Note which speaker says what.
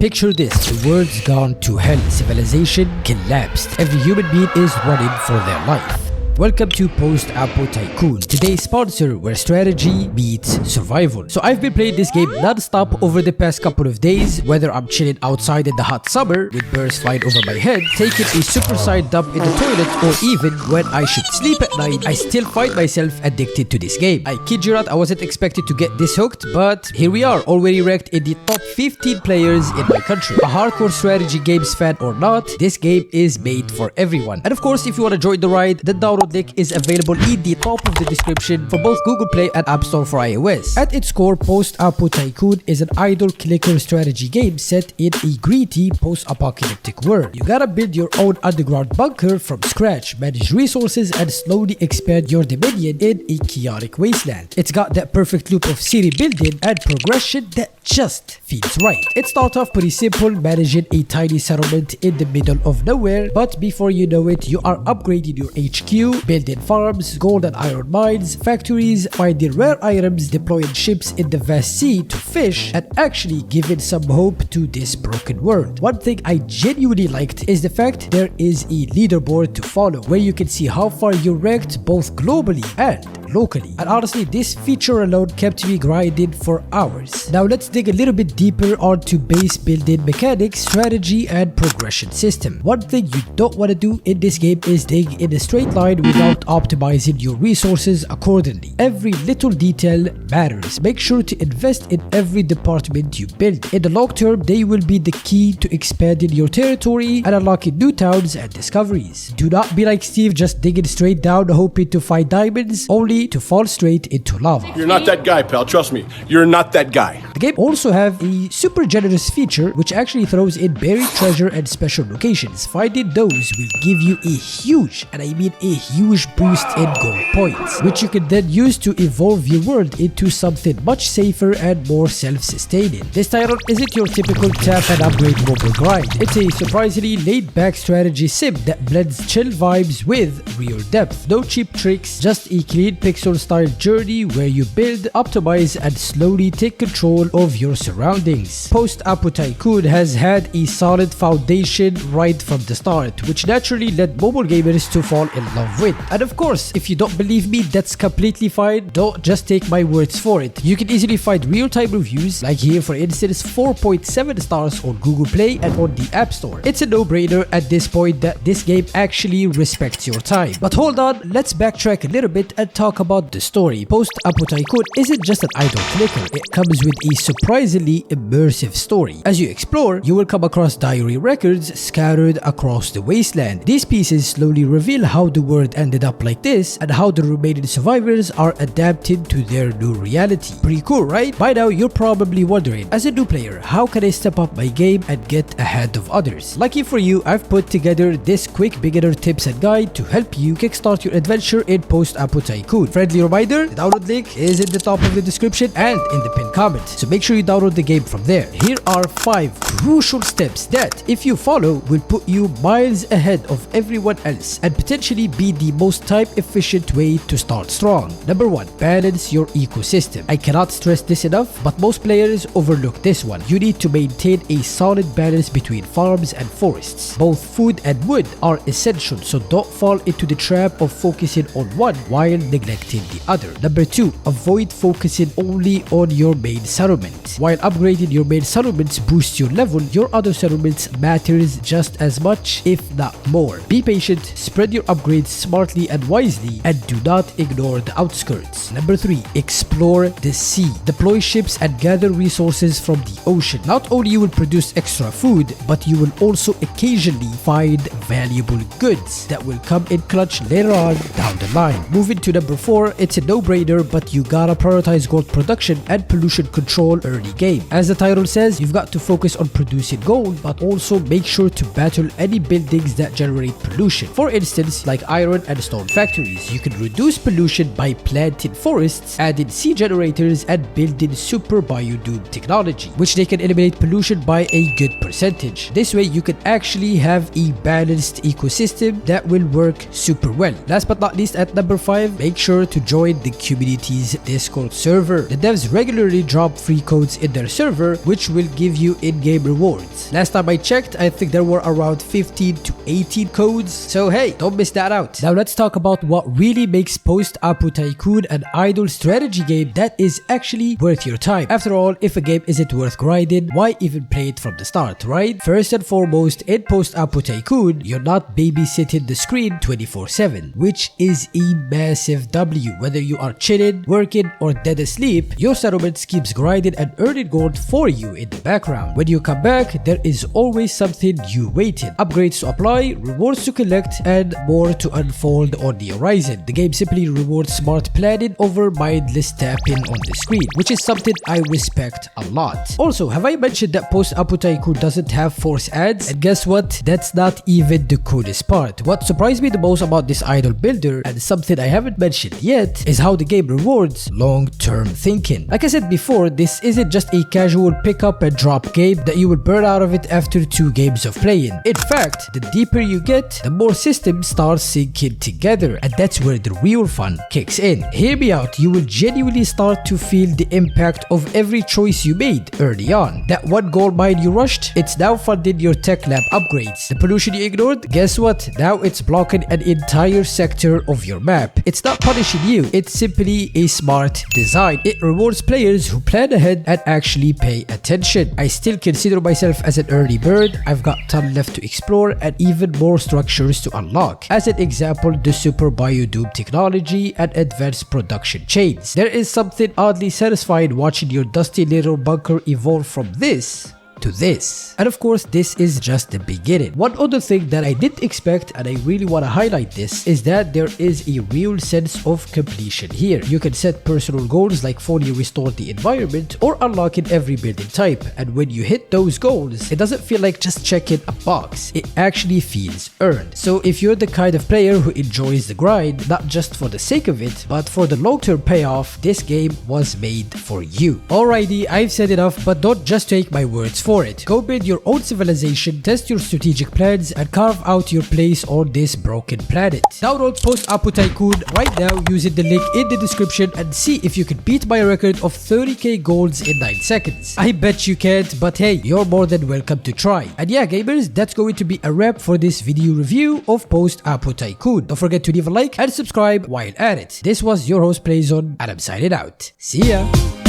Speaker 1: Picture this, the world's gone to hell, civilization collapsed, every human being is running for their life. Welcome to Post Apo Tycoon. Today's sponsor, where strategy meets survival. So I've been playing this game non-stop over the past couple of days, whether I'm chilling outside in the hot summer with birds flying over my head, taking a supersized dump in the toilet, or even when I should sleep at night, I still find myself addicted to this game. I kid you not, I wasn't expected to get this hooked, but here we are, already ranked in the top 15 players in my country. A hardcore strategy games fan or not, this game is made for everyone. And of course, if you want to join the ride, the download link is available in the top of the description for both Google Play and App Store for iOS. At its core, Post Apo Tycoon is an idle clicker strategy game set in a gritty post-apocalyptic world. You gotta build your own underground bunker from scratch, manage resources, and slowly expand your dominion in a chaotic wasteland. It's got that perfect loop of city building and progression that just feels right. It starts off pretty simple, managing a tiny settlement in the middle of nowhere, but before you know it, you are upgrading your HQ, building farms, gold and iron mines, factories, finding rare items, deploying ships in the vast sea to fish, and actually giving some hope to this broken world. One thing I genuinely liked is the fact there is a leaderboard to follow, where you can see how far you're ranked both globally and locally. And honestly, this feature alone kept me grinding for hours. Now let's dig a little bit deeper onto base building mechanics, strategy, and progression system. One thing you don't want to do in this game is dig in a straight line without optimizing your resources accordingly. Every little detail matters. Make sure to invest in every department you build. In the long term, they will be the key to expanding your territory and unlocking new towns and discoveries. Do not be like Steve, just digging straight down hoping to find diamonds, only to fall straight into lava.
Speaker 2: You're not that guy, pal. Trust me. You're not that guy.
Speaker 1: The game also have a super generous feature which actually throws in buried treasure and special locations. Finding those will give you a huge, and I mean a huge boost in gold points, which you can then use to evolve your world into something much safer and more self-sustaining. This title isn't your typical tap and upgrade mobile grind. It's a surprisingly laid-back strategy sim that blends chill vibes with real depth. No cheap tricks, just a clean pixel-style journey where you build, optimize, and slowly take control of your surroundings. Post Apo Tycoon has had a solid foundation right from the start, which naturally led mobile gamers to fall in love with. And of course, if you don't believe me, that's completely fine. Don't just take my words for it. You can easily find real-time reviews, like here for instance 4.7 stars on Google Play and on the App Store. It's a no-brainer at this point that this game actually respects your time. But hold on, let's backtrack a little bit and talk about the story. Post Apo Tycoon isn't just an idle clicker. It comes with a surprisingly immersive story. As you explore, you will come across diary records scattered across the wasteland. These pieces slowly reveal how the world ended up like this and how the remaining survivors are adapting to their new reality. Pretty cool, right? By now, you're probably wondering, as a new player, how can I step up my game and get ahead of others? Lucky for you, I've put together this quick beginner tips and guide to help you kickstart your adventure in Post Apo Tycoon. Friendly reminder, the download link is in the top of the description and in the pinned comment, so make sure you download the game from there. Here are 5 crucial steps that, if you follow, will put you miles ahead of everyone else and potentially be the most time-efficient way to start strong. Number 1. Balance your ecosystem. I cannot stress this enough, but most players overlook this one. You need to maintain a solid balance between farms and forests. Both food and wood are essential, so don't fall into the trap of focusing on one while neglecting the other. Number 2. Avoid focusing only on your main settlement. While upgrading your main settlements boosts your level, your other settlements matters just as much, if not more. Be patient, spread your upgrades smartly and wisely, and do not ignore the outskirts. Number 3. Explore the sea. Deploy ships and gather resources from the ocean. Not only you will produce extra food, but you will also occasionally find valuable goods that will come in clutch later on down the line. Moving to number 4, it's a no-brainer, but you gotta prioritize gold production and pollution control early game. As the title says, you've got to focus on producing gold, but also make sure to battle any buildings that generate pollution. For instance, like iron and stone factories, you can reduce pollution by planting forests, adding sea generators, and building super biodoom technology, which they can eliminate pollution by a good percentage. This way, you can actually have a balanced ecosystem that will work super well. Last but not least, at number 5, make sure sure to join the community's Discord server. The devs regularly drop free codes in their server, which will give you in-game rewards. Last time I checked, I think there were around 15 to 18 codes, so hey, don't miss that out. Now let's talk about what really makes Post Apo Tycoon an idle strategy game that is actually worth your time. After all, if a game isn't worth grinding, why even play it from the start, right? First and foremost, in Post Apo Tycoon, you're not babysitting the screen 24/7, which is a massive W. Whether you are chilling, working, or dead asleep, your settlement keeps grinding and earning gold for you in the background. When you come back, there is always something new waiting. Upgrades to apply, rewards to collect, and more to unfold on the horizon. The game simply rewards smart planning over mindless tapping on the screen, which is something I respect a lot. Also, have I mentioned that Post Apo Tycoon doesn't have force ads? And guess what? That's not even the coolest part. What surprised me the most about this idle builder, and something I haven't mentioned yet, is how the game rewards long-term thinking. Like I said before, this isn't just a casual pick up and drop game that you will burn out of it after 2 games of playing. In fact, the deeper you get, the more systems start syncing together, and that's where the real fun kicks in. Hear me out, you will genuinely start to feel the impact of every choice you made early on. That one gold mine you rushed, it's now funding your tech lab upgrades. The pollution you ignored, guess what? Now it's blocking an entire sector of your map. It's not punishing you, it's simply a smart design. It rewards players who plan ahead and actually pay attention. I still consider myself as an early bird. I've got ton left to explore and even more structures to unlock. As an example, the super biodoom technology and advanced production chains. There is something oddly satisfying watching your dusty little bunker evolve from this to this. And of course, this is just the beginning. One other thing that I didn't expect, and I really want to highlight this, is that there is a real sense of completion here. You can set personal goals like fully restore the environment or unlocking every building type, and when you hit those goals, it doesn't feel like just checking a box. It actually feels earned. So if you're the kind of player who enjoys the grind, not just for the sake of it, but for the long-term payoff, this game was made for you. Alrighty, I've said enough, but don't just take my words for it. Go build your own civilization, test your strategic plans, and carve out your place on this broken planet. Download Post Apo Tycoon right now using the link in the description and see if you can beat my record of 30k golds in 9 seconds. I bet you can't, but hey, you're more than welcome to try. And yeah, gamers, that's going to be a wrap for this video review of Post Apo Tycoon. Don't forget to leave a like and subscribe while at it. This was your host Playzone, and I'm signing out. See ya!